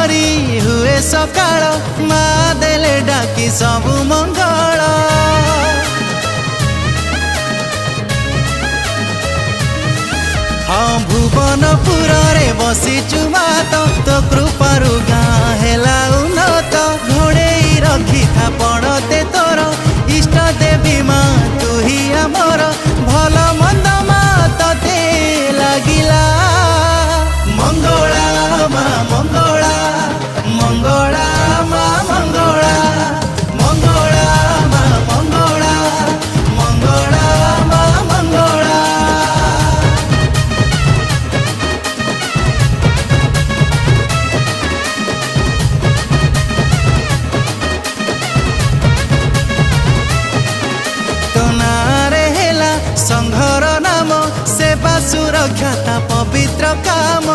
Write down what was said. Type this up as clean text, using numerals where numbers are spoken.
परी हुए सकाळ मा देले डाकी सबु मंगल। हाँ भुवनपुर रे बसीचु मात तो कृपारु गाँ हेला उन्नत। घोड़े रखी था पड़ते तोर इष्ट देवी माँ तू ही आमर भल मंद माँ ते लागिला। मंगला माँ मंगला मंगला माँ मंगला मंगला माँ मंगला मंगला माँ मंगला। संघर नाम सेवा सुरक्षा पवित्र काम।